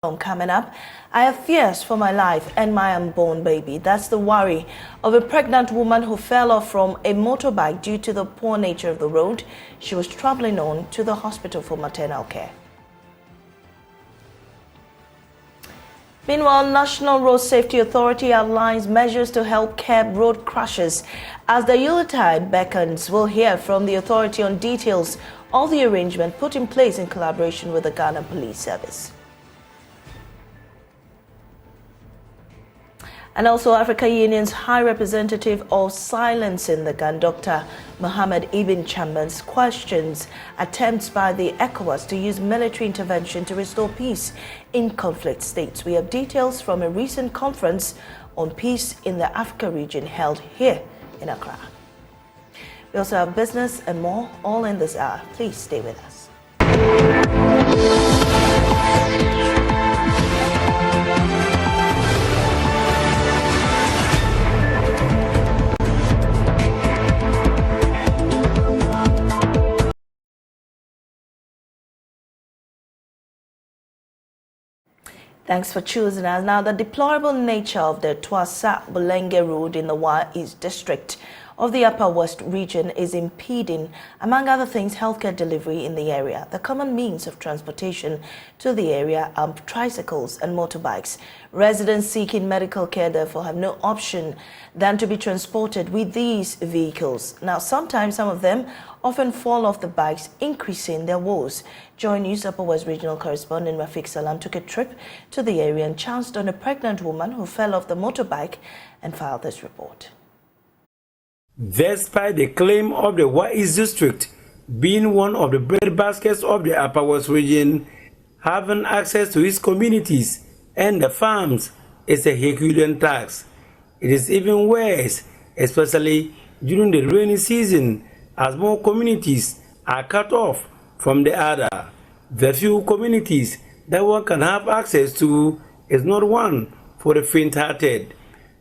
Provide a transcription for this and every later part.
Coming up, I have fears for my life and my unborn baby. That's the worry of a pregnant woman who fell off from a motorbike due to the poor nature of the road she was traveling on to the hospital for maternal care. Meanwhile, National Road Safety Authority outlines measures to help curb road crashes. As the Yuletide beckons, we'll hear from the authority on details of the arrangement put in place in collaboration with the Ghana Police Service. And also, Africa Union's High Representative of Silencing the Gun, Dr. Mohammed Ibn Chambers, questions attempts by the ECOWAS to use military intervention to restore peace in conflict states. We have details from a recent conference on peace in the Africa region held here in Accra. We also have business and more, all in this hour. Please stay with us. Thanks for choosing us. Now, the deplorable nature of the Tuasaa-Bulenge Road in the Wa East District of the Upper West region is impeding, among other things, healthcare delivery in the area. The common means of transportation to the area are tricycles and motorbikes. Residents seeking medical care, therefore, have no option than to be transported with these vehicles. Now, sometimes some of them often fall off the bikes, increasing their woes. JoyNews Upper West Regional Correspondent Rafiq Salam took a trip to the area and chanced on a pregnant woman who fell off the motorbike and filed this report. Despite the claim of the Wa East District being one of the breadbaskets of the Upper West region, having access to its communities and the farms is a Herculean task. It is even worse, especially during the rainy season, as more communities are cut off from the other. The few communities that one can have access to is not one for the faint-hearted.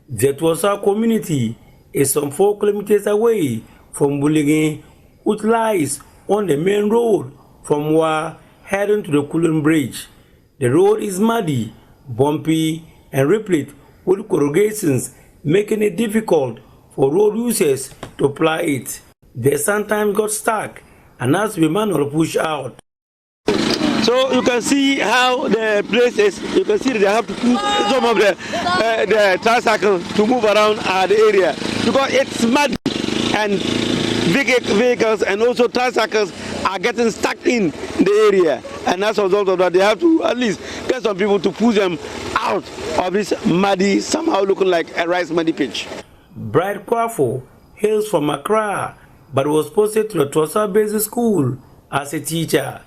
The Tuasaa community is some 4 kilometers away from Bulenge, which lies on the main road from Wa heading to the Kulun Bridge. The road is muddy, bumpy, and replete with corrugations, making it difficult for road users to ply it. They sometimes got stuck and has to be manually pushed out. So you can see how the place is. You can see they have to put some of the tricycle to move around the area because it's muddy and vehicles and also tricycles are getting stuck in the area, and as a result of that they have to at least get some people to push them out of this muddy, somehow looking like a rice muddy pitch. Bright Kwafo hails from Accra but was posted to the Tuasaa Basic School as a teacher.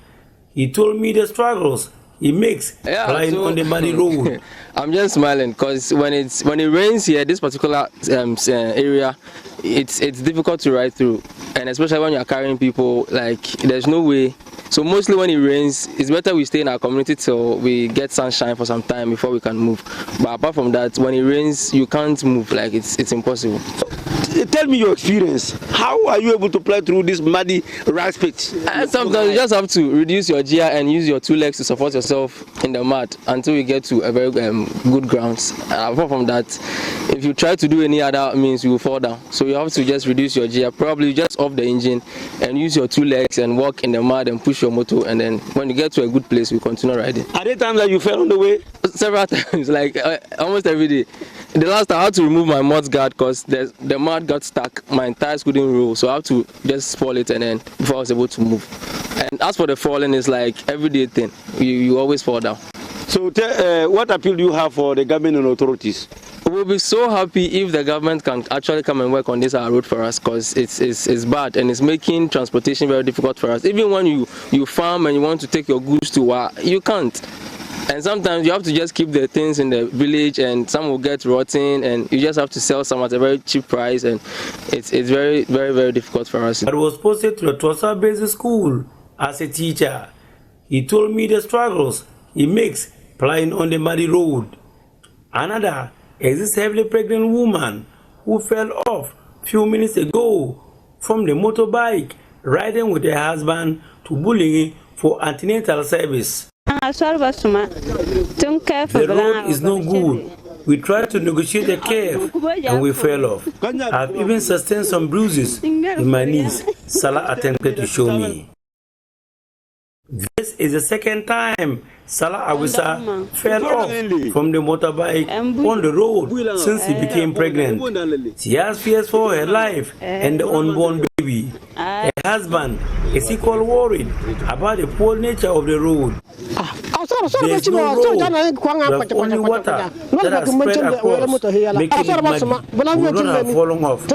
He told me the struggles he makes flying on the muddy road. I'm just smiling because when it rains here, this particular area, it's difficult to ride through, and especially when you're carrying people, like there's no way. So mostly when it rains, it's better we stay in our community till we get sunshine for some time before we can move. But apart from that, when it rains, you can't move. Like it's impossible. Tell me your experience. How are you able to play through this muddy rice pit? Sometimes you just have to reduce your gear and use your 2 legs to support yourself in the mud until you get to a very good grounds. Apart from that, if you try to do any other means, you will fall down. So you have to just reduce your gear, probably just off the engine and use your 2 legs and walk in the mud and push your motor, and then when you get to a good place, you continue riding. Are there times that you fell on the way? Several times, like almost every day. The last time I had to remove my mud guard because the mud got stuck, my tires couldn't roll, so I have to just spoil it and then before I was able to move. And as for the falling, it's like everyday thing. You always fall down. So what appeal do you have for the government and authorities? We'll be so happy if the government can actually come and work on this road for us, because it's bad and it's making transportation very difficult for us. Even when you farm and you want to take your goods to work, you can't. And sometimes you have to just keep the things in the village and some will get rotten and you just have to sell some at a very cheap price, and it's very, very, very difficult for us. I was posted to the Tuasaa Basic School as a teacher. He told me the struggles he makes plying on the muddy road. Another is this heavily pregnant woman who fell off a few minutes ago from the motorbike riding with her husband to Bulenge for antenatal service. The road is no good. We tried to negotiate a curve and we fell off. I've even sustained some bruises in my knees. Salah attempted to show me. This is the second time Salah Awisa fell off from the motorbike on the road since he became pregnant. She has fears for her life and the unborn baby. Her husband is equally worried about the poor nature of the road. There's no road, there's only water that has spread across, making it muddy. We don't have fallen off.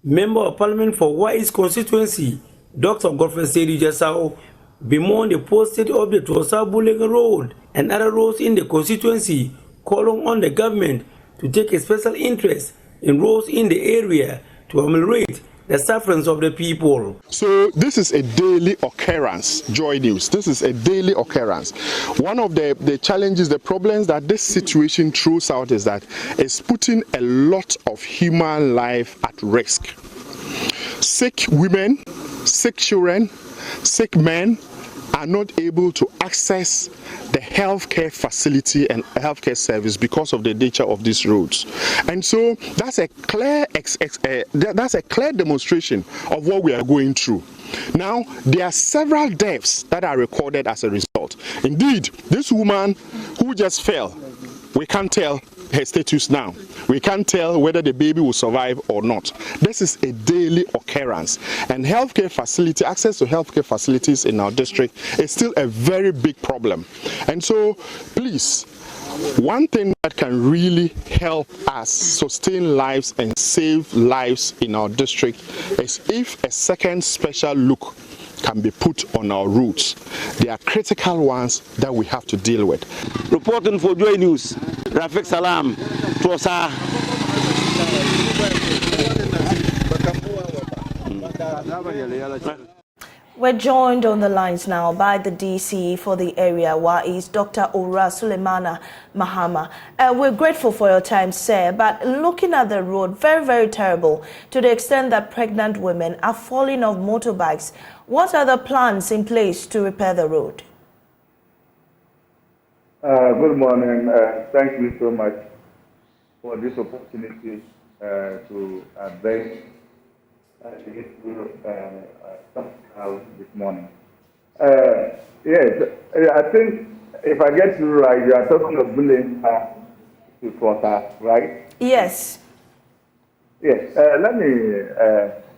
Member of Parliament for Wai's constituency, Dr. Godfrey Sedi Jasao, bemoaned the posted of the Tuasaa-Bulenge Road and other roads in the constituency, calling on the government to take a special interest in roads in the area to ameliorate the sufferance of the people. So this is a daily occurrence, Joy News. This is a daily occurrence. One of the challenges, the problems that this situation throws out is that it's putting a lot of human life at risk. Sick women, sick children, sick men are not able to access the healthcare facility and healthcare service because of the nature of these roads. And so that's a clear demonstration of what we are going through. Now, there are several deaths that are recorded as a result. Indeed, this woman who just fell, we can't tell her status now. We can't tell whether the baby will survive or not. This is a daily occurrence. And healthcare facility, access to healthcare facilities in our district is still a very big problem. And so, please, one thing that can really help us sustain lives and save lives in our district is if a second special look can be put on our routes. They are critical ones that we have to deal with. Reporting for JoyNews, Rafik Salam, Tuasaa. We're joined on the lines now by the DC for the area, is Dr. Ora Suleimana Mahama. We're grateful for your time, sir, but looking at the road, very, very terrible, to the extent that pregnant women are falling off motorbikes. What are the plans in place to repair the road? Good morning. Thank you so much for this opportunity to address the issue this morning. Yes, I think if I get you right, you are talking of Bulenge to Tuasaa, right? Yes. Yes. Let me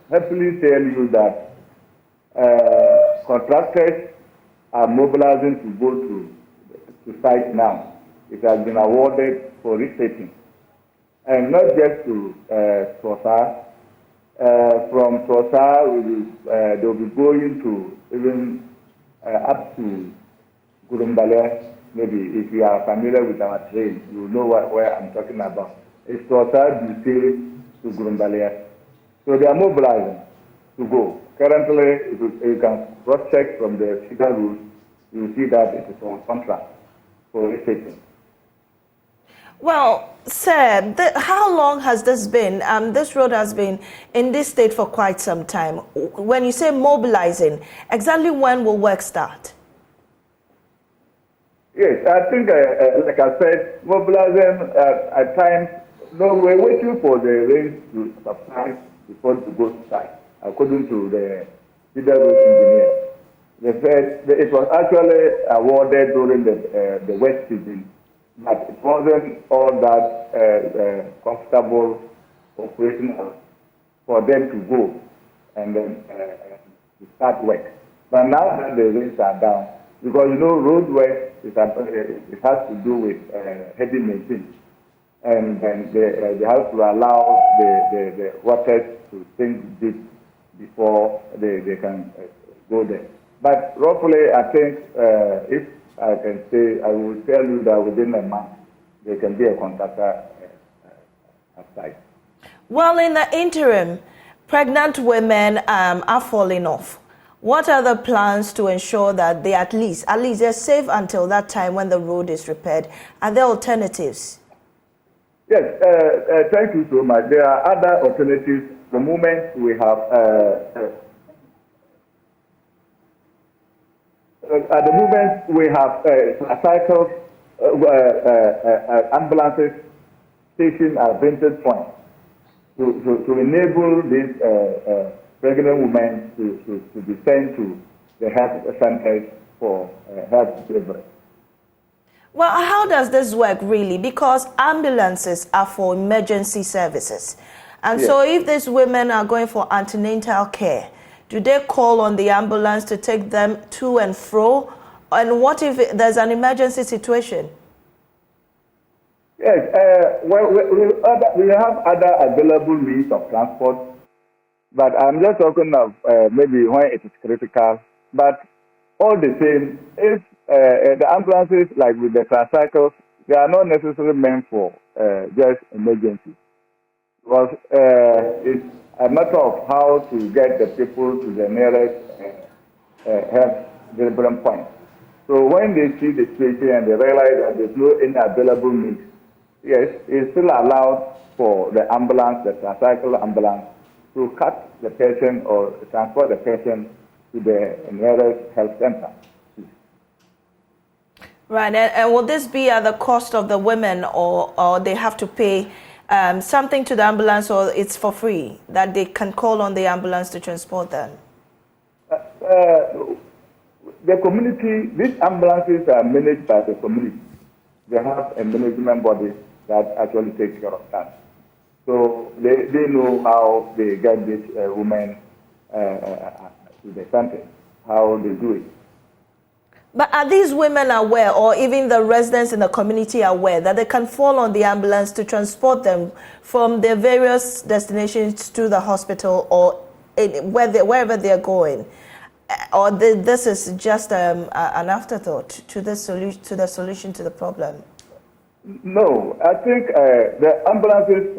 happily tell you that contractors are mobilizing to go to site now. It has been awarded for reshaping, and not just to Tuasaa. From Tuasaa, they will be going to even up to Gurumbale. Maybe if you are familiar with our train, you know where I'm talking about. It's Tuasaa to Gurumbale. So they are mobilizing to go. Currently, if you can cross-check from the figure route, you will see that it is on contract for reshaping. Well, sir, how long has this been? This road has been in this state for quite some time. When you say mobilizing, exactly when will work start? Yes, I think, like I said, mobilizing at times, no, we're waiting for the rain to subside before to go to site, according to the federal road engineer. They said it was actually awarded during the wet season, but it wasn't all that comfortable operation for them to go and then to start work. But now that the rains are down, because you know road work it has to do with heavy machines, and then they have to allow the waters to sink deep before they can go there. But roughly, I think if I can say, I will tell you that within a month, there can be a contractor at site. Well, in the interim, pregnant women are falling off. What are the plans to ensure that they at least they're safe until that time when the road is repaired? Are there alternatives? Yes, thank you so much. There are other alternatives. The moment we have at the moment, we have cycles, ambulances stationed at vintage points to enable these pregnant women to be sent to the health centers for health delivery. Well, how does this work really? Because ambulances are for emergency services. And Yes. so if these women are going for antenatal care, do they call on the ambulance to take them to and fro? And what if there's an emergency situation? Yes, well, we have other available means of transport, but I'm just talking of maybe when it is critical. But all the same, if the ambulances, like with the tricycles, they are not necessarily meant for just emergency. Because it's a matter of how to get the people to the nearest health delivery point. So when they see the situation and they realize that there's no any available means, yes, it's still allowed for the ambulance, the tricycle ambulance, to cut the patient or transport the patient to the nearest health center. Right, and will this be at the cost of the women, or they have to pay something to the ambulance, or it's for free, that they can call on the ambulance to transport them? The community, these ambulances are managed by the community. They have a management body that actually takes care of that. So they know how they get these women to the center, how they do it. But are these women aware, or even the residents in the community aware, that they can fall on the ambulance to transport them from their various destinations to the hospital or wherever they're going? Or this is just an afterthought to the solution to the problem? No, I think the ambulances,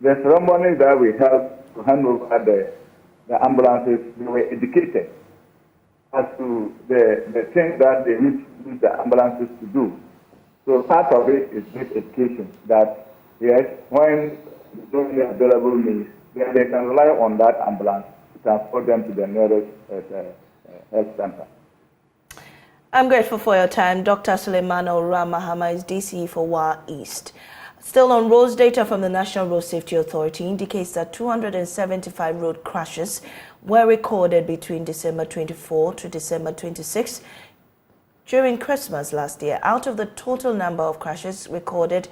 the ceremony that we held to hand over the ambulances, they were educated as to the things that they need to use the ambulances to do. So part of it is this education that, yes, when they don't have available means, then they can rely on that ambulance to transport them to the nearest health center. I'm grateful for your time. Dr. Suleiman Mahama is DCE for WA East. Still on roads, data from the National Road Safety Authority indicates that 275 road crashes were recorded between December 24 to December 26 during Christmas last year. Out of the total number of crashes recorded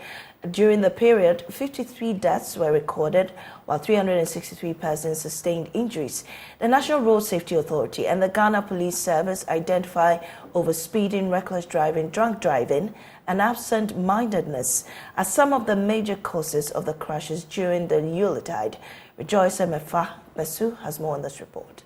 during the period, 53 deaths were recorded, while 363 persons sustained injuries. The National Road Safety Authority and the Ghana Police Service identify overspeeding, reckless driving, drunk driving, and absent-mindedness as some of the major causes of the crashes during the Yuletide. Rejoice Emefa Besu has more on this report.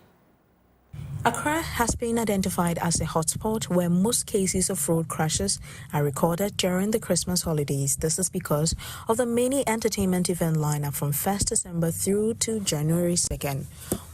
Accra has been identified as a hotspot where most cases of road crashes are recorded during the Christmas holidays. This is because of the many entertainment event lineup from 1st December through to January 2nd.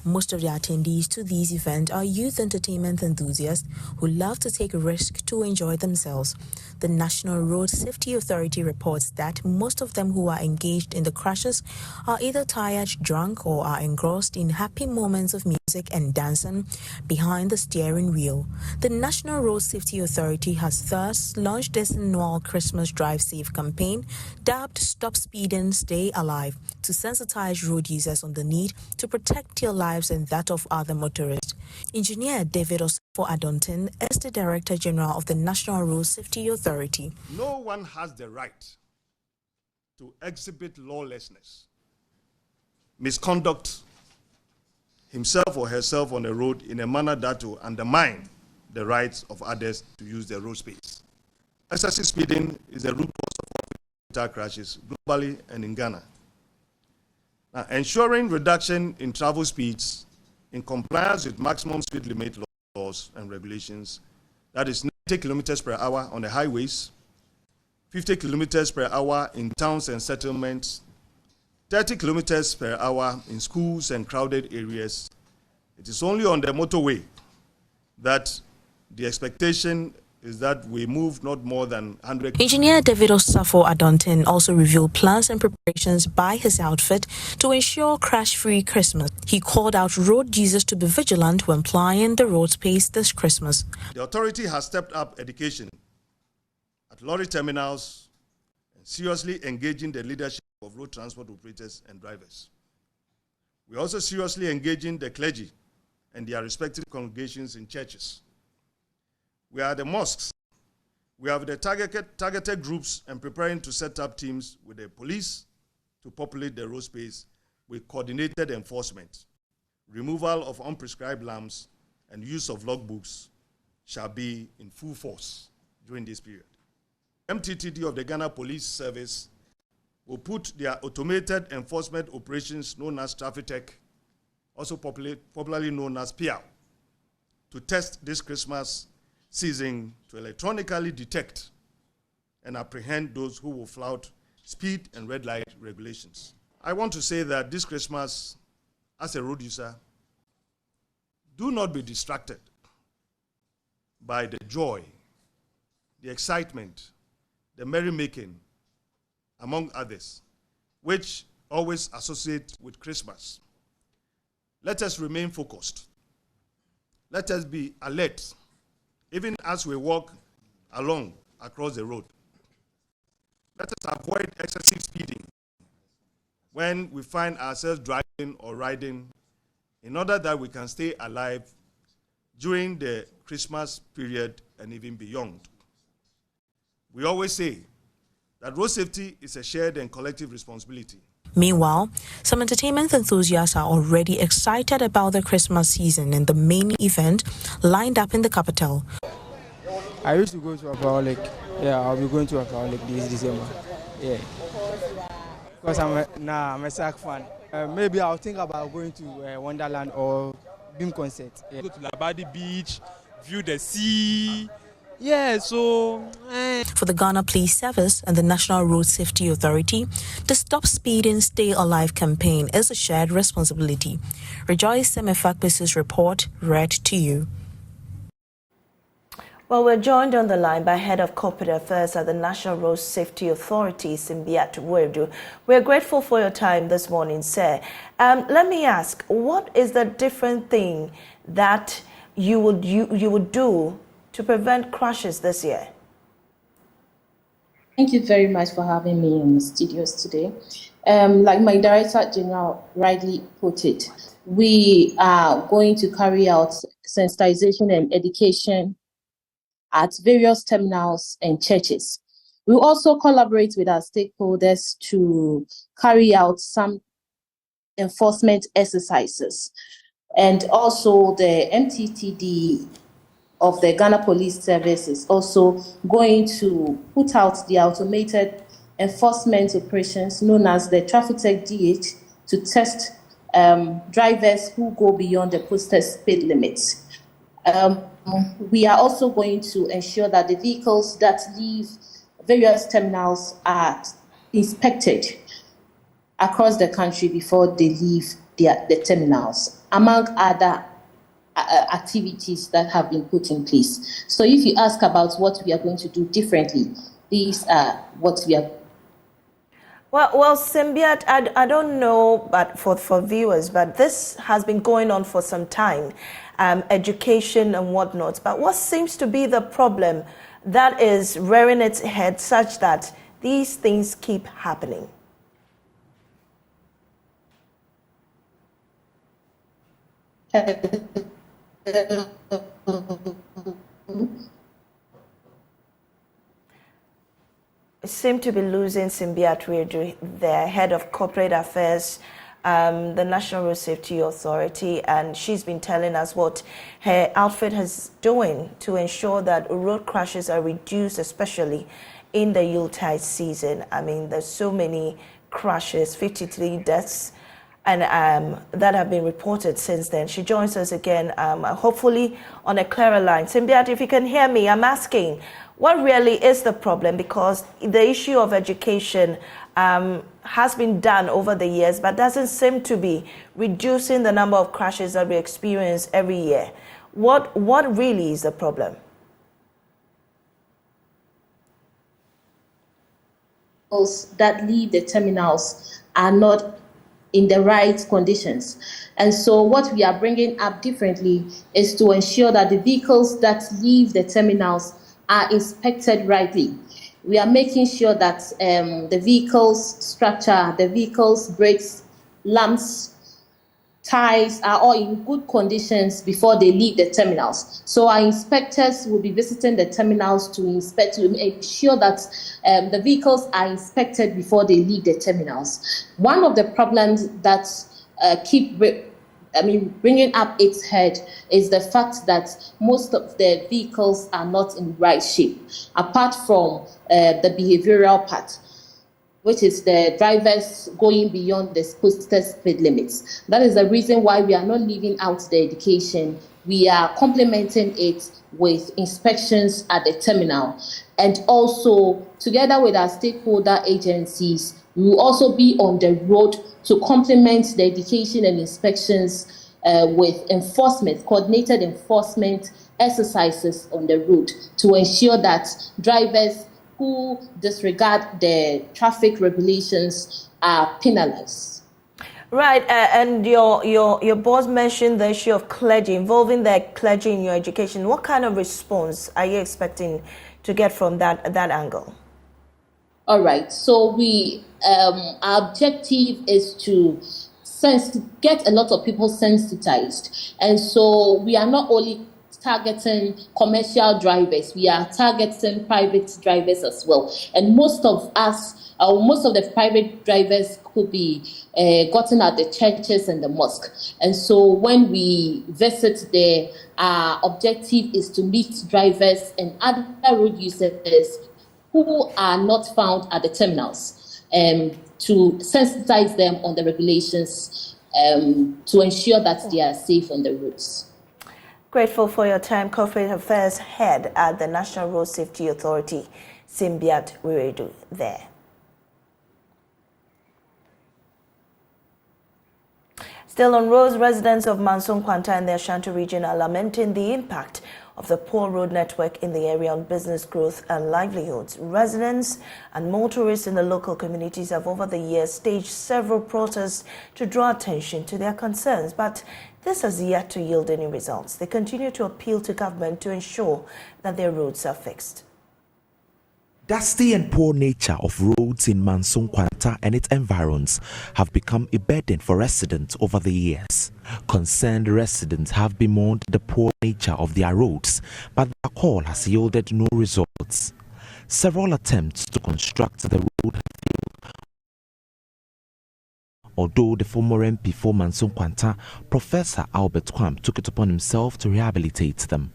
Most of the attendees to these events are youth entertainment enthusiasts who love to take a risk to enjoy themselves. The National Road Safety Authority reports that most of them who are engaged in the crashes are either tired, drunk, or are engrossed in happy moments of music and dancing behind the steering wheel. The National Road Safety Authority has thus launched this annual Christmas Drive Safe campaign dubbed Stop Speeding, Stay Alive to sensitize road users on the need to protect their lives and that of other motorists. Engineer David Osefo Adontin is the Director General of the National Road Safety Authority. No one has the right to exhibit lawlessness, misconduct himself or herself on the road in a manner that will undermine the rights of others to use the road space. Excessive speeding is the root cause of fatal crashes globally and in Ghana. Now, ensuring reduction in travel speeds in compliance with maximum speed limit laws and regulations, that is 90 kilometers per hour on the highways, 50 kilometers per hour in towns and settlements, 30 kilometers per hour in schools and crowded areas. It is only on the motorway that the expectation is that we move not more than 100. Engineer David Osafo Adontin also revealed plans and preparations by his outfit to ensure crash-free Christmas. He called out road users to be vigilant when plying the road space this Christmas. The authority has stepped up education at lorry terminals and seriously engaging the leadership of road transport operators and drivers. We're also seriously engaging the clergy and their respective congregations in churches. We are the mosques. We have the targeted groups and preparing to set up teams with the police to populate the road space with coordinated enforcement. Removal of unprescribed lamps and use of logbooks shall be in full force during this period. MTTD of the Ghana Police Service will put their automated enforcement operations known as Traffic Tech, also popularly known as PIAO, to test this Christmas season to electronically detect and apprehend those who will flout speed and red light regulations. I want to say that this Christmas, as a road user, do not be distracted by the joy, the excitement, the merrymaking, among others, which always associate with Christmas. Let us remain focused. Let us be alert, even as we walk along across the road. Let us avoid excessive speeding when we find ourselves driving or riding, in order that we can stay alive during the Christmas period and even beyond. We always say that road safety is a shared and collective responsibility. Meanwhile, some entertainment enthusiasts are already excited about the Christmas season and the main event lined up in the capital. I used to go to Alcoholic. Yeah, I'll be going to Alcoholic this December. Yeah. Because I'm a SAC fan. Maybe I'll think about going to Wonderland or Beam concert. Yeah. Go to Labadi Beach, view the sea. Yeah, so... For the Ghana Police Service and the National Road Safety Authority, the Stop Speeding, Stay Alive campaign is a shared responsibility. Rejoice Semefakbis's report read to you. Well, we're joined on the line by Head of Corporate Affairs at the National Road Safety Authority, Simbiat Werdu. We're grateful for your time this morning, sir. Let me ask, what is the different thing that you would do to prevent crashes this year? Thank you very much for having me in the studios today. Like my Director General rightly put it, we are going to carry out sensitization and education at various terminals and churches. We also collaborate with our stakeholders to carry out some enforcement exercises. And also the MTTD of the Ghana Police Service is also going to put out the automated enforcement operations known as the Traffic Tech DH to test drivers who go beyond the posted speed limits. We are also going to ensure that the vehicles that leave various terminals are inspected across the country before they leave the terminals, among other activities that have been put in place. So if you ask about what we are going to do differently, these are what we are. Well, Simbiat, I don't know, but for viewers, but this has been going on for some time, education and whatnot. But what seems to be the problem that is rearing its head such that these things keep happening? Seem to be losing Simbiat Werdu, the Head of Corporate Affairs, the National Road Safety Authority, and she's been telling us what her outfit is doing to ensure that road crashes are reduced, especially in the Yuletide season. I mean, there's so many crashes, 53 deaths, and that have been reported since then. She joins us again, hopefully on a clearer line. Simbiat, if you can hear me, I'm asking, what really is the problem? Because the issue of education has been done over the years, but doesn't seem to be reducing the number of crashes that we experience every year. What really is the problem? that leave the terminals are not in the right conditions. And so what we are bringing up differently is to ensure that the vehicles that leave the terminals are inspected rightly. We are making sure that the vehicle's structure, the vehicle's brakes, lamps, tires are all in good conditions before they leave the terminals. So our inspectors will be visiting the terminals to inspect, to ensure that the vehicles are inspected before they leave the terminals. One of the problems that bringing up its head is the fact that most of the vehicles are not in right shape, apart from the behavioral part, which is the drivers going beyond the posted speed limits. That is the reason why we are not leaving out the education. We are complementing it with inspections at the terminal. And also, together with our stakeholder agencies, we will also be on the road to complement the education and inspections with enforcement, coordinated enforcement exercises on the road to ensure that drivers who disregard the traffic regulations are penalized. Right, and your boss mentioned the issue of clergy, involving the clergy in your education. What kind of response are you expecting to get from that angle? All right, so our objective is to get a lot of people sensitized, and so we are not only targeting commercial drivers, we are targeting private drivers as well. And most of the private drivers could be gotten at the churches and the mosque. And so when we visit there, our objective is to meet drivers and other road users who are not found at the terminals, to sensitize them on the regulations, to ensure that they are safe on the roads. Grateful for your time, Corporate Affairs Head at the National Road Safety Authority, Simbiat Wiredu there. Still on roads, residents of Manson Kwanta and the Ashanti region are lamenting the impact of the poor road network in the area on business growth and livelihoods. Residents and motorists in the local communities have over the years staged several protests to draw attention to their concerns, but this has yet to yield any results. They continue to appeal to government to ensure that their roads are fixed. Dusty and poor nature of roads in Manson Kwanta and its environs have become a burden for residents over the years. Concerned residents have bemoaned the poor nature of their roads, but their call has yielded no results. Several attempts to construct the road have failed, although the former MP for Manson Kwanta, Professor Albert Kwam, took it upon himself to rehabilitate them.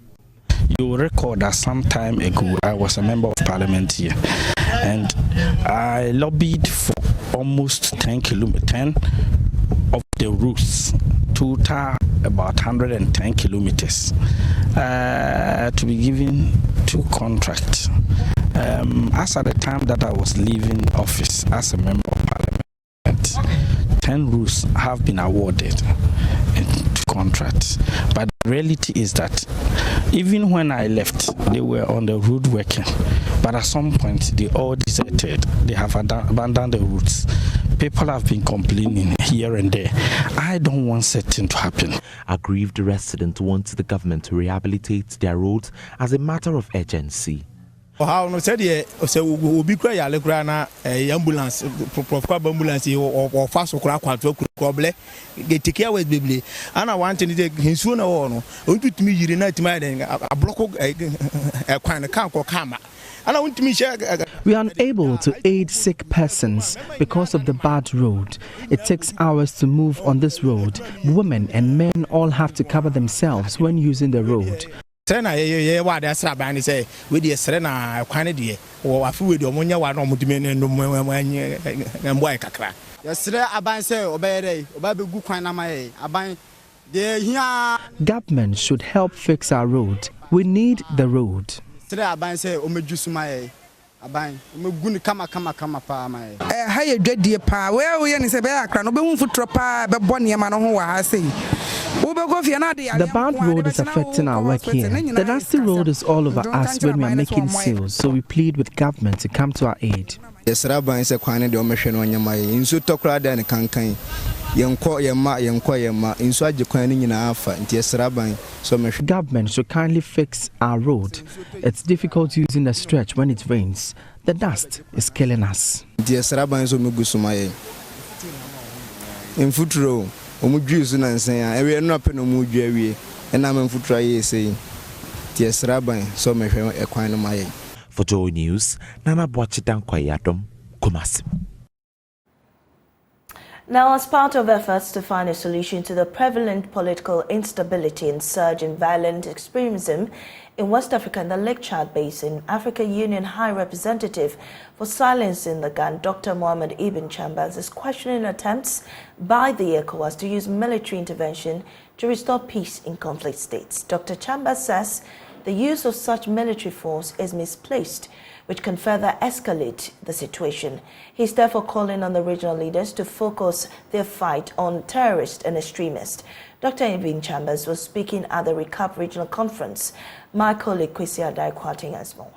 You will recall that some time ago I was a member of parliament here, and I lobbied for almost 10 of the routes, total about 110 kilometers, to be given to contract. As at the time that I was leaving office as a member of parliament, 10 routes have been awarded to contracts. But the reality is that even when I left, they were on the road working. But at some point, they all deserted. They have abandoned the routes. People have been complaining here and there. I don't want certain to happen. Aggrieved residents want the government to rehabilitate their roads as a matter of urgency. How no said we be cry na ambulance ambulance or fast okra kwatro problem get take care with baby and I want to hinsu na wo no ontutumi yiri na tima den a block kwan kan ko kama. We are unable to aid sick persons because of the bad road. It takes hours to move on this road. Women and men all have to cover themselves when using the road. Serena what that's about say with the Serena quantity or a food or Munya one and boy kakra. Yesterday Aban say obey Obaby Gukwanama Aban the government should help fix our road. We need the road. Today Aban say Omejusuma Aban Muguni kama pa my higher dread dear pa where we say be akra no be foot tropa be boni ma no ho wa ha sei The bad road is affecting our work here. The nasty road is all over us when we are making sales, so we plead with government to come to our aid. Government should kindly fix our road. It's difficult using the stretch when it rains. The dust is killing us. For Joy News, Nana Boachitankwayadom, Kumasi. Now, as part of efforts to find a solution to the prevalent political instability and surge in violent extremism in West Africa and the Lake Chad Basin, African Union High Representative for Silencing the Gun, Dr. Mohamed Ibn Chambers, is questioning attempts by the ECOWAS to use military intervention to restore peace in conflict states. Dr. Chambers says the use of such military force is misplaced, which can further escalate the situation. He's therefore calling on the regional leaders to focus their fight on terrorists and extremists. Dr. Ibn Chambers was speaking at the RECAP Regional Conference. My colleague Kwesi Adai quoting us more.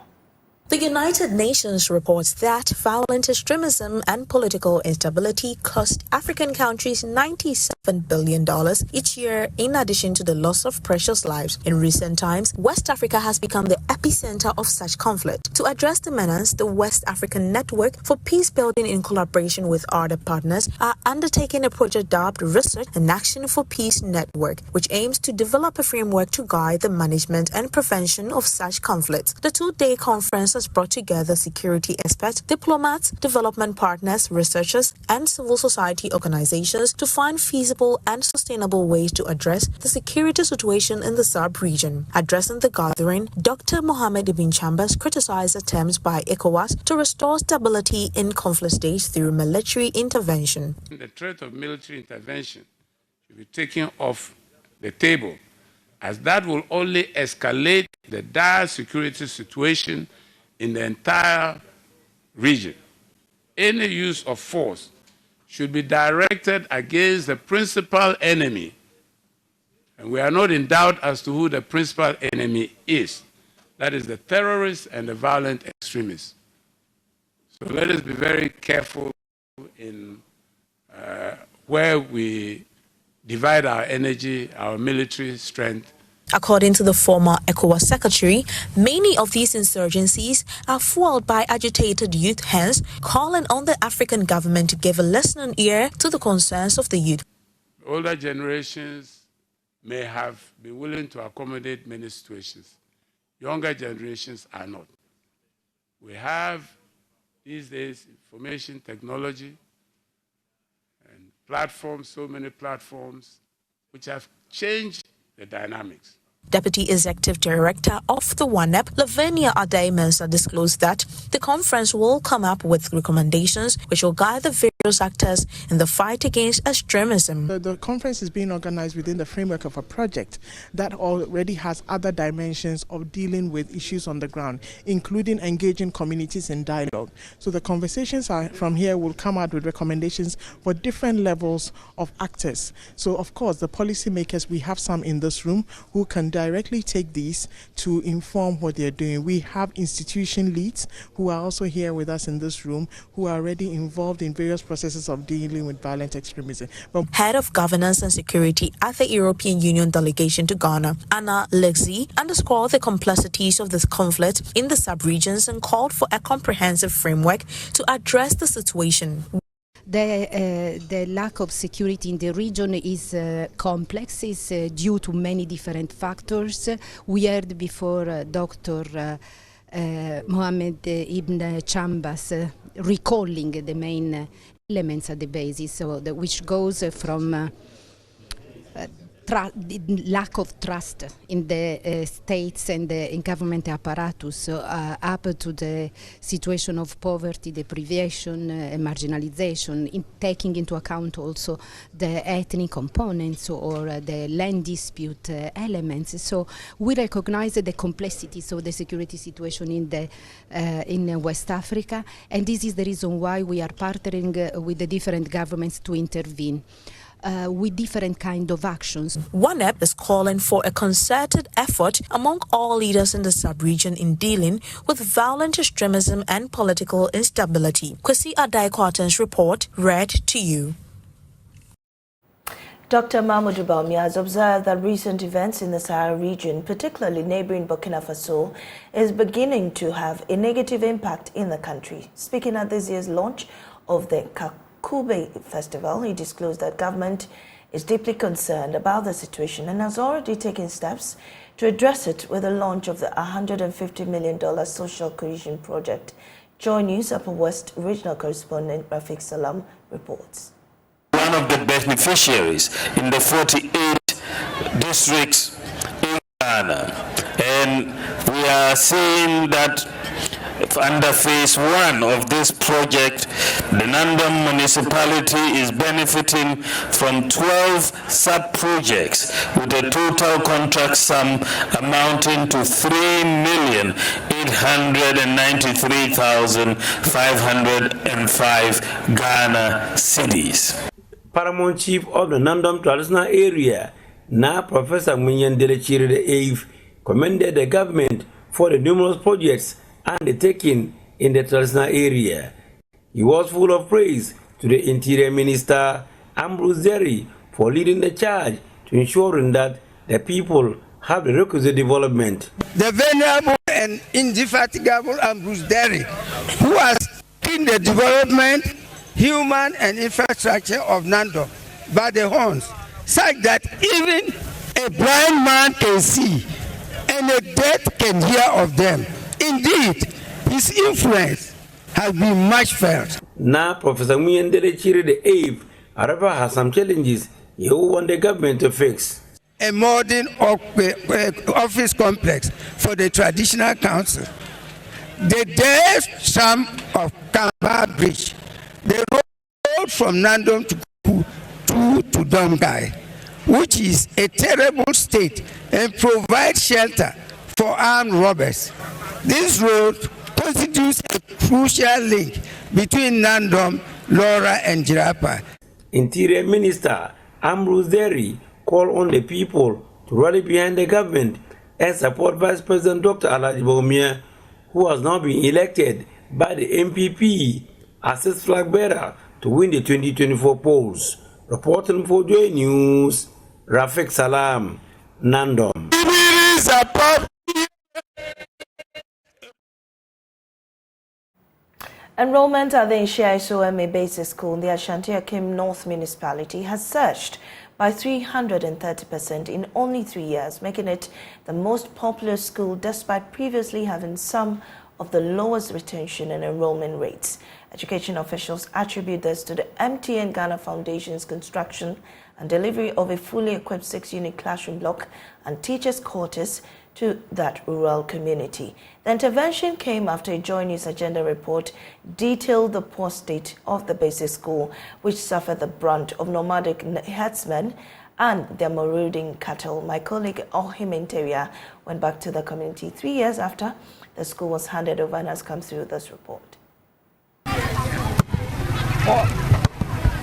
The United Nations reports that violent extremism and political instability cost African countries $97 billion each year, in addition to the loss of precious lives. In recent times, West Africa has become the epicenter of such conflict. To address the menace, the West African Network for Peace Building, in collaboration with other partners, are undertaking a project dubbed Research and Action for Peace Network, which aims to develop a framework to guide the management and prevention of such conflicts. The two-day conference has brought together security experts, diplomats, development partners, researchers, and civil society organizations to find feasible and sustainable ways to address the security situation in the sub-region. Addressing the gathering, Dr. Mohamed Ibn Chambers criticized attempts by ECOWAS to restore stability in conflict states through military intervention. The threat of military intervention should be taken off the table, as that will only escalate the dire security situation in the entire region. Any use of force should be directed against the principal enemy, and we are not in doubt as to who the principal enemy is. That is the terrorists and the violent extremists. So let us be very careful in where we divide our energy, our military strength. According to the former ECOWAS secretary, many of these insurgencies are fueled by agitated youth, hence calling on the African government to give a listening ear to the concerns of the youth. Older generations may have been willing to accommodate many situations. Younger generations are not. We have these days information technology and platforms, so many platforms, which have changed the dynamics. Deputy Executive Director of the WANEP, Lavinia Adae-Mensah, disclosed that the conference will come up with recommendations which will guide the various actors in the fight against extremism. The conference is being organized within the framework of a project that already has other dimensions of dealing with issues on the ground, including engaging communities in dialogue. So the conversations from here will come out with recommendations for different levels of actors. So of course, the policymakers, we have some in this room who can directly take these to inform what they're doing. We have institution leads who are also here with us in this room, who are already involved in various processes of dealing with violent extremism. Head of Governance and Security at the European Union delegation to Ghana, Anna Lexi, underscored the complexities of this conflict in the sub-regions and called for a comprehensive framework to address the situation. The lack of security in the region is complex. It's due to many different factors. We heard before Dr. Mohamed Ibn Chambers recalling the main elements at the basis, so which goes from lack of trust in the states and in government apparatus, up to the situation of poverty, deprivation, marginalization, taking into account also the ethnic components or the land dispute elements. So we recognize the complexities of the security situation in West Africa, and this is the reason why we are partnering with the different governments to intervene. with different kind of actions. OneUp is calling for a concerted effort among all leaders in the sub-region in dealing with violent extremism and political instability. Kwesi Adai-Kwarten's report read to you. Dr. Mahmoud Bawumia has observed that recent events in the Sahara region, particularly neighboring Burkina Faso, is beginning to have a negative impact in the country. Speaking at this year's launch of the Kakube Festival, he disclosed that government is deeply concerned about the situation and has already taken steps to address it with the launch of the $150 million social cohesion project. JoyNews Upper West regional correspondent Rafik Salam reports. One of the beneficiaries in the 48 districts in Ghana, and we are seeing that under phase 1 of this project, the Nandam municipality is benefiting from 12 sub-projects with a total contract sum amounting to 3,893,505 Ghana cedis. Paramount Chief of the Nandam traditional area, now Professor Munyan Delechiri the Eighth, commended the government for the numerous projects undertaken in the traditional area. He was full of praise to the Interior Minister Ambrose Derry for leading the charge to ensuring that the people have the requisite development. The venerable and indefatigable Ambrose Derry, who has seen the development, human and infrastructure of Nandam by the horns, such that even a blind man can see and a deaf can hear of them. Indeed, his influence has been much felt. Now, Professor Muyendele Chiri the Eighth, however, has some challenges he want the government to fix. A modern office complex for the traditional council, the depth sum of Kamba Bridge, the road from Nandam to Domgai, which is a terrible state and provides shelter for armed robbers. This road constitutes a crucial link between Nandam, Lora, and Jirapa. Interior Minister Ambrose Derry called on the people to rally behind the government and support Vice President Dr. Alhaji Bawumia, who has now been elected by the MPP as his flag bearer to win the 2024 polls. Reporting for JoyNews, Rafik Salam, Nandam. Enrollment at the Ishiaiso Basic School in the Ashanti Akim North Municipality has surged by 330% in only 3 years, making it the most popular school despite previously having some of the lowest retention and enrollment rates. Education officials attribute this to the MTN Ghana Foundation's construction and delivery of a fully equipped 6-unit classroom block and teachers' quarters to that rural community. The intervention came after a JoyNews Agenda report detailed the poor state of the basic school, which suffered the brunt of nomadic herdsmen and their marauding cattle. My colleague Ohimenteria went back to the community 3 years after the school was handed over and has come through this report.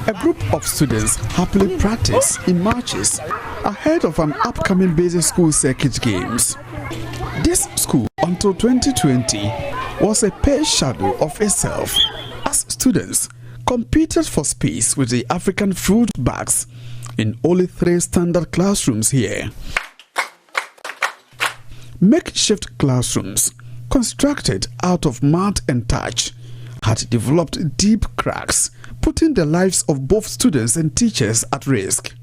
A group of students happily practice in marches ahead of an upcoming basic school circuit games. This school, until 2020, was a pale shadow of itself as students competed for space with the African fruit bags in only 3 standard classrooms here. Makeshift classrooms, constructed out of mud and thatch, had developed deep cracks, putting the lives of both students and teachers at risk.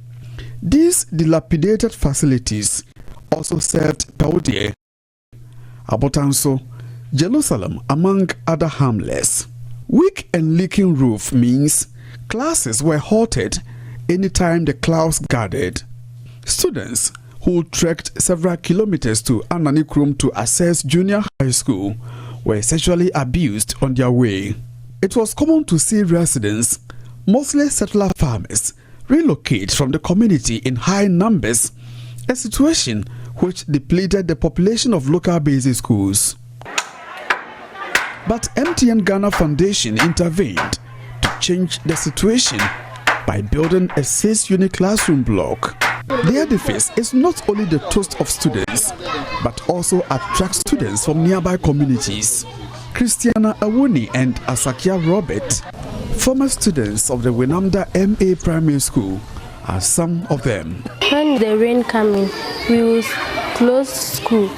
These dilapidated facilities also served Paudie, Abotanso, Jerusalem, among other hamlets. Weak and leaking roof means classes were halted anytime the clouds gathered. Students who trekked several kilometers to Ananikrum to access junior high school were sexually abused on their way. It was common to see residents, mostly settler farmers, relocate from the community in high numbers, a situation which depleted the population of local basic schools. But MTN Ghana Foundation intervened to change the situation by building a 6-unit classroom block. The edifice is not only the toast of students, but also attracts students from nearby communities. Christiana Awuni and Asakia Robert, former students of the Winamda MA Primary School, are some of them. When the rain comes, we will close school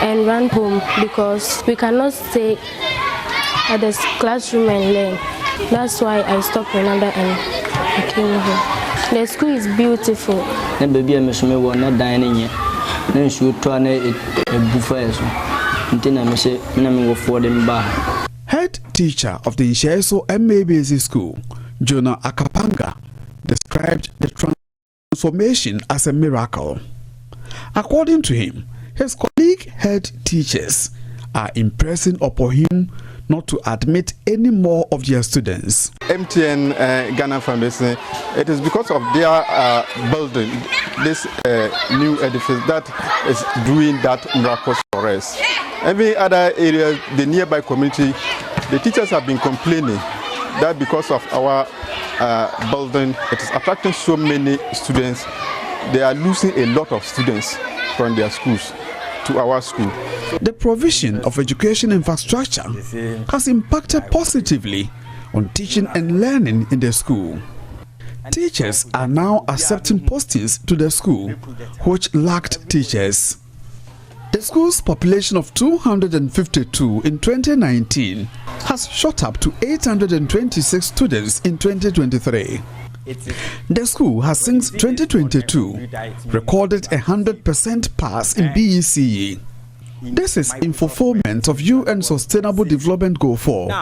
and run home because we cannot stay at the classroom and learn. That's why I stopped Winamda and I came home. The school is beautiful. Head teacher of the Nshaeso MA Basic School, Jonah Akapanga, described the transformation as a miracle. According to him, his colleague head teachers are impressing upon him not to admit any more of their students. MTN Ghana Foundation, it is because of their building this new edifice that is doing that miracle for us. Every other area, the nearby community, the teachers have been complaining that because of our building, it is attracting so many students. They are losing a lot of students from their schools to our school. The provision of education infrastructure has impacted positively on teaching and learning in the school. Teachers are now accepting postings to the school, which lacked teachers. The school's population of 252 in 2019 has shot up to 826 students in 2023. The school has since 2022 recorded a 100% pass in BECE. This is in fulfillment of UN Sustainable Development Goal 4,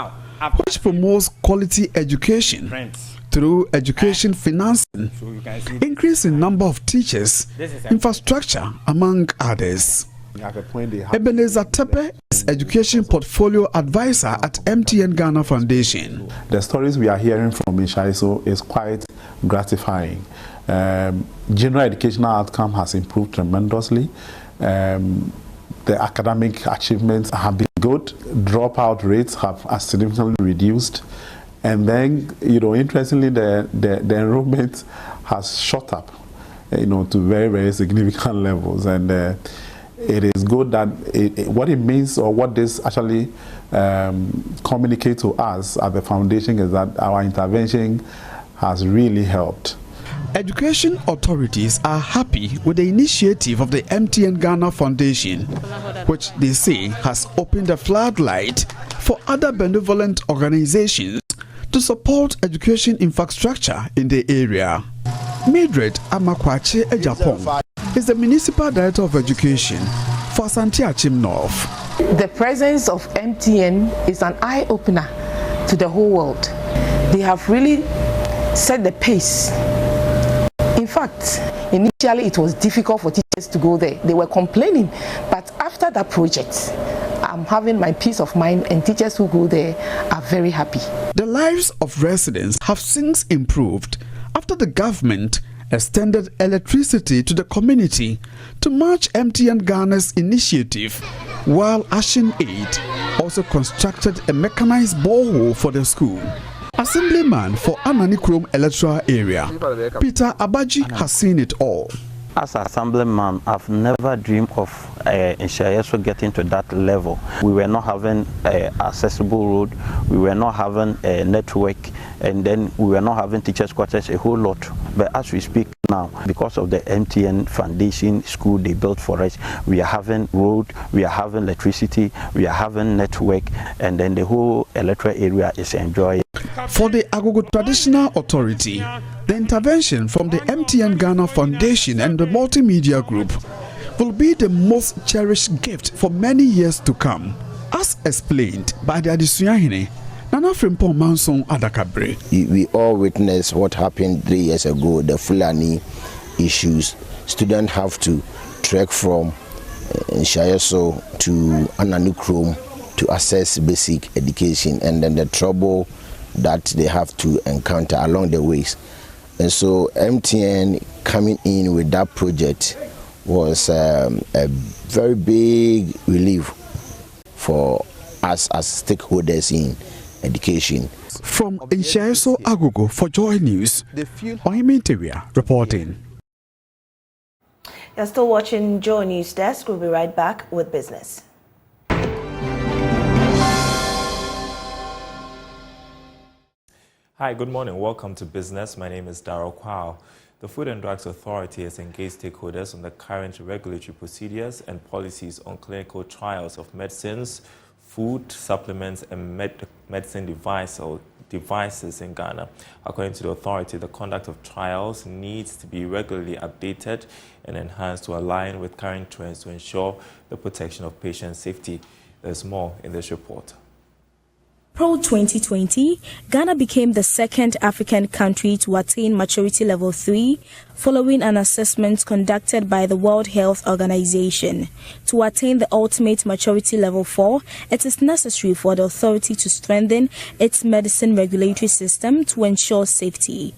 which promotes quality education through education financing, increasing number of teachers, infrastructure, among others. Ebenezer Tepe is Education Portfolio Advisor at MTN Ghana Foundation. The stories we are hearing from Nshaeso is quite gratifying. General educational outcome has improved tremendously. The academic achievements have been good. Dropout rates have significantly reduced. And then, interestingly, the enrollment has shot up, to very, very significant levels. And it is good that what it means, or what this actually communicates to us at the foundation, is that our intervention has really helped. Education authorities are happy with the initiative of the MTN Ghana Foundation, which they say has opened a floodlight for other benevolent organizations to support education infrastructure in the area. Mildred Amakwache Ejapong is the Municipal Director of Education for Santiachim North. The presence of MTN is an eye-opener to the whole world. They have really set the pace. In fact, initially it was difficult for teachers to go there. They were complaining, but after that project, I'm having my peace of mind, and teachers who go there are very happy. The lives of residents have since improved after the government extended electricity to the community to match MTN Ghana's initiative, while Ashen Aid also constructed a mechanized borehole for the school. Assemblyman for Anani Krom electoral area, Peter Abaji, has seen it all. As an assemblyman, I've never dreamed of Nshaeso getting to that level. We were not having an accessible road, we were not having a network, and then we were not having teachers' quarters, a whole lot. But as we speak now, because of the MTN Foundation school they built for us, we are having road, we are having electricity, we are having network, and then the whole electoral area is enjoying. For the Agogo Traditional Authority, the intervention from the MTN Ghana Foundation and the Multimedia Group will be the most cherished gift for many years to come, as explained by the Adisuahine, Nana Frimpong Manson Adakabre. We all witnessed what happened 3 years ago, the Fulani issues. Students have to trek from Nshaeso to Anani Krom to access basic education, and then the trouble that they have to encounter along the ways. And so MTN coming in with that project was a very big relief for us as stakeholders in education. From Tuasaa-Bulenge for Joy News, I'm Interior reporting. You're still watching JoyNews Desk. We'll be right back with business. Hi, good morning. Welcome to Business. My name is Darryl Kwao. The Food and Drugs Authority has engaged stakeholders on the current regulatory procedures and policies on clinical trials of medicines, food, supplements, and medicine devices in Ghana. According to the authority, the conduct of trials needs to be regularly updated and enhanced to align with current trends to ensure the protection of patient safety. There's more in this report. April 2020, Ghana became the second African country to attain maturity level 3 following an assessment conducted by the World Health Organization. To attain the ultimate maturity level 4, it is necessary for the authority to strengthen its medicine regulatory system to ensure safety.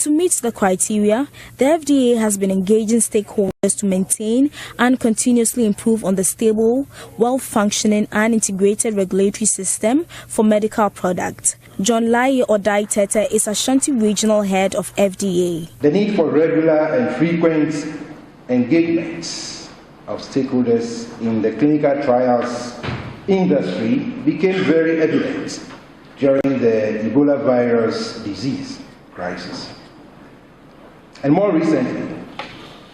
To meet the criteria, the FDA has been engaging stakeholders to maintain and continuously improve on the stable, well-functioning and integrated regulatory system for medical products. John Lai Odai Tete is Ashanti Regional Head of FDA. The need for regular and frequent engagements of stakeholders in the clinical trials industry became very evident during the Ebola virus disease crisis. And more recently,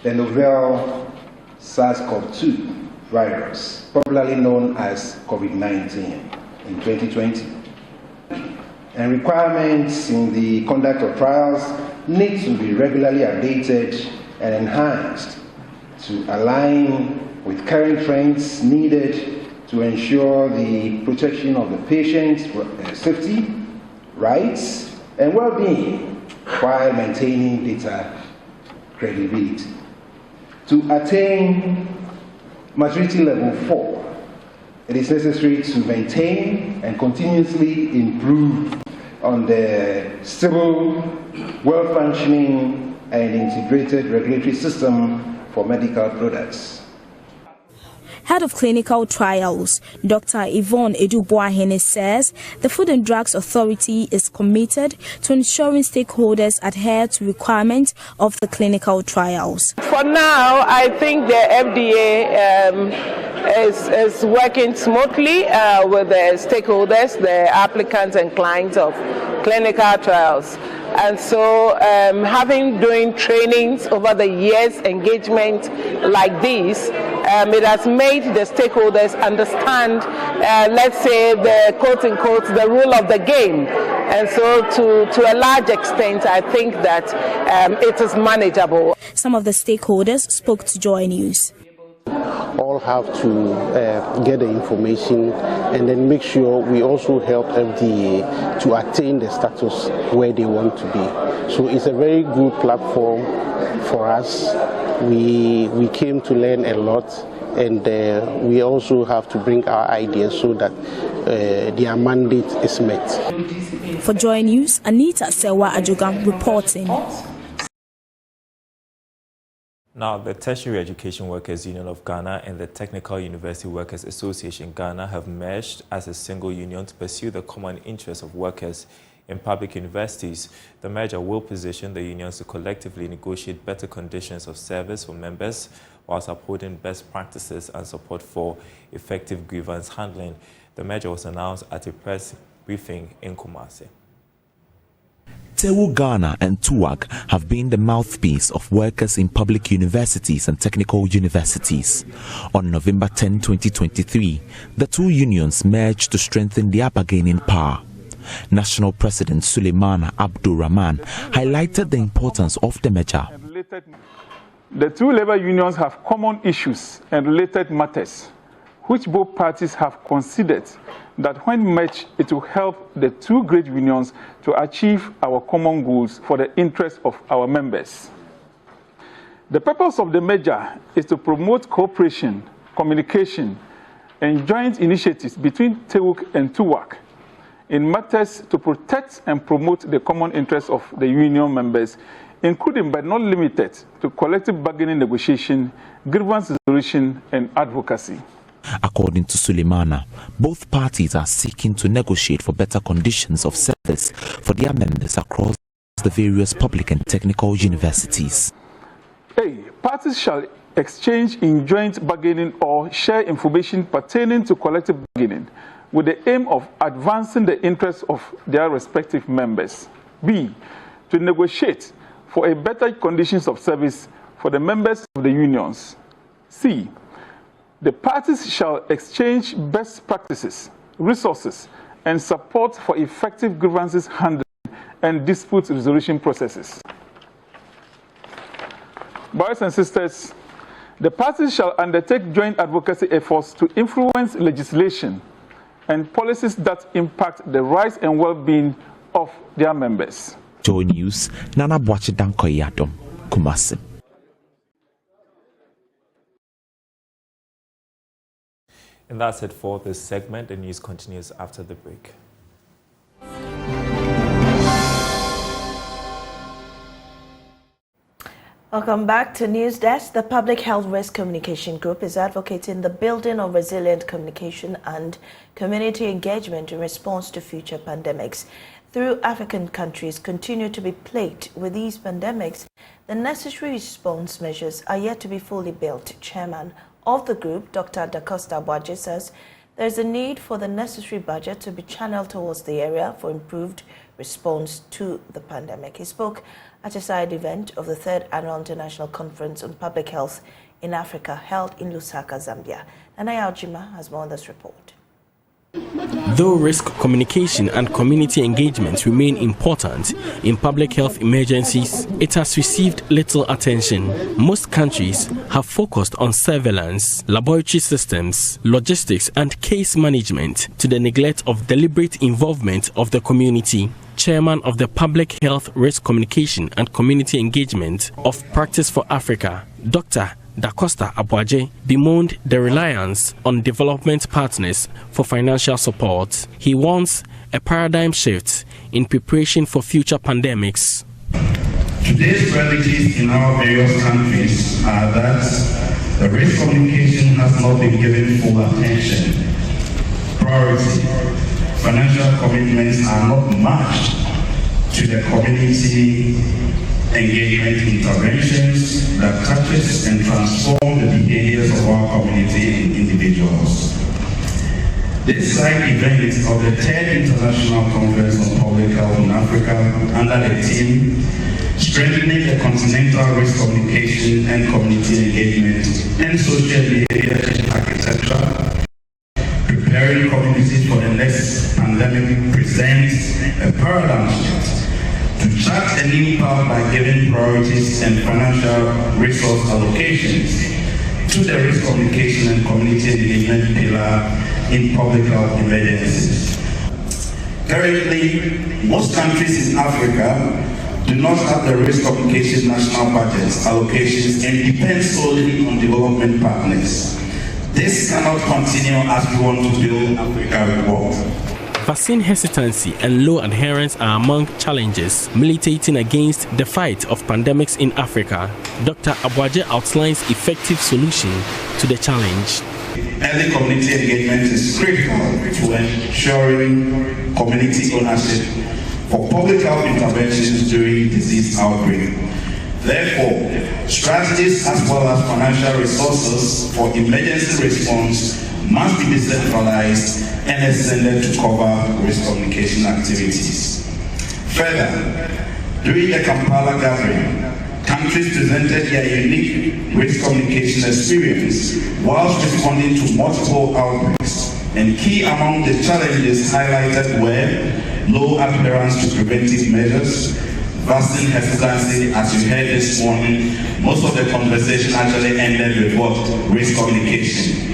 the novel SARS-CoV-2 virus, popularly known as COVID-19, in 2020. And requirements in the conduct of trials need to be regularly updated and enhanced to align with current trends needed to ensure the protection of the patient's safety, rights, and well-being, while maintaining data credibility. To attain maturity level 4, it is necessary to maintain and continuously improve on the stable, well-functioning and integrated regulatory system for medical products. Head of Clinical Trials, Dr. Yvonne Eduboahene says the Food and Drugs Authority is committed to ensuring stakeholders adhere to requirements of the clinical trials. For now, I think the FDA is working smoothly with the stakeholders, the applicants and clients of clinical trials. And so doing trainings over the years, engagement like this, it has made the stakeholders understand, let's say, the quote-unquote, the rule of the game. And so to a large extent, I think that it is manageable. Some of the stakeholders spoke to Joy News. All have to get the information and then make sure we also help FDA to attain the status where they want to be. So it's a very good platform for us. We came to learn a lot, and we also have to bring our ideas so that their mandate is met. For Joy News, Anita Sewa Ajoga reporting. Now, the Tertiary Education Workers Union of Ghana and the Technical University Workers Association Ghana have merged as a single union to pursue the common interests of workers in public universities. The merger will position the unions to collectively negotiate better conditions of service for members whilst upholding best practices and support for effective grievance handling. The merger was announced at a press briefing in Kumasi. TEWU Ghana and TUAG have been the mouthpiece of workers in public universities and technical universities. On November 10, 2023, the two unions merged to strengthen their bargaining power. National President Suleiman Abdul Rahman highlighted the importance of the merger. The two labor unions have common issues and related matters, which both parties have considered that when merged, it will help the two great unions to achieve our common goals for the interest of our members. The purpose of the merger is to promote cooperation, communication, and joint initiatives between TEWU and TUAG in matters to protect and promote the common interests of the union members, including but not limited to collective bargaining negotiation, grievance resolution, and advocacy. According to Suleimana, both parties are seeking to negotiate for better conditions of service for their members across the various public and technical universities. A. Parties shall exchange in joint bargaining or share information pertaining to collective bargaining with the aim of advancing the interests of their respective members. B. To negotiate for a better conditions of service for the members of the unions. C. The parties shall exchange best practices, resources, and support for effective grievances handling and dispute resolution processes. Brothers and sisters, the parties shall undertake joint advocacy efforts to influence legislation and policies that impact the rights and well-being of their members. JoyNews, Nana Boache Dankoyadom, Kumasi. And that's it for this segment. The news continues after the break. Welcome back to News Desk. The Public Health Risk Communication Group is advocating the building of resilient communication and community engagement in response to future pandemics. Through African countries continue to be plagued with these pandemics, the necessary response measures are yet to be fully built. Chairman of the group, Dr. Tuasaa-Bulenge, says there is a need for the necessary budget to be channeled towards the area for improved response to the pandemic. He spoke at a side event of the 3rd Annual International Conference on Public Health in Africa held in Lusaka, Zambia. Nanaya Ojima has more on this report. Though risk communication and community engagement remain important in public health emergencies, it has received little attention. Most countries have focused on surveillance, laboratory systems, logistics, and case management to the neglect of deliberate involvement of the community. Chairman of the Public Health Risk Communication and Community Engagement of Practice for Africa, Dr. Tuasaa-Bulenge, bemoaned the reliance on development partners for financial support. He wants a paradigm shift in preparation for future pandemics. Today's realities in our various countries are that the risk communication has not been given full attention. Priority. Financial commitments are not matched to the community engagement interventions that touches and transform the behaviors of our community and individuals. This side event of the 3rd International Conference on Public Health in Africa under the theme Strengthening the Continental Risk Communication and Community Engagement and Social Behavior Architecture, Preparing Communities for the Next Pandemic presents a paradigm shift to chart a new path by giving priorities and financial resource allocations to the risk communication and community engagement pillar in public health emergencies. Currently, most countries in Africa do not have the risk communication national budgets allocations and depend solely on development partners. This cannot continue as we want to build Africa reborn. Vaccine hesitancy and low adherence are among challenges militating against the fight of pandemics in Africa. Dr. Bulenge outlines effective solution to the challenge. Early community engagement is critical to ensuring community ownership for public health interventions during disease outbreak. Therefore, strategies as well as financial resources for emergency response must be decentralized and extended to cover risk communication activities. Further, during the Kampala gathering, countries presented their unique risk communication experience whilst responding to multiple outbreaks, and key among the challenges highlighted were low adherence to preventive measures, vaccine hesitancy. As you heard this morning, most of the conversation actually ended with what? Risk communication.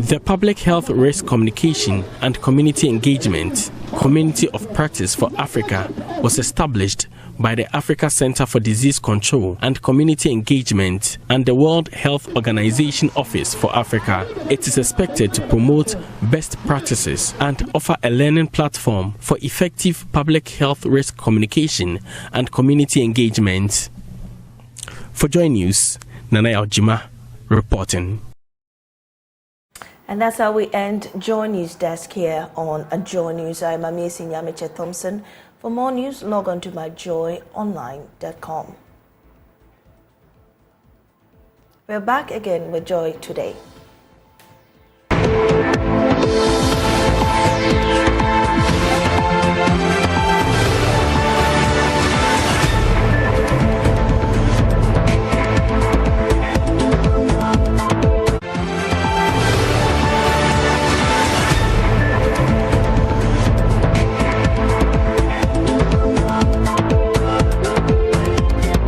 The Public Health Risk Communication and Community Engagement Community of Practice for Africa was established by the Africa Center for Disease Control and Community Engagement and the World Health Organization Office for Africa. It is expected to promote best practices and offer a learning platform for effective public health risk communication and community engagement. For JoyNews, Nanaya Ojima reporting. And that's how we end Joy News Desk here on Joy News. I'm Amesi Nyamiche Thompson. For more news, log on to myjoyonline.com. We're back again with Joy today.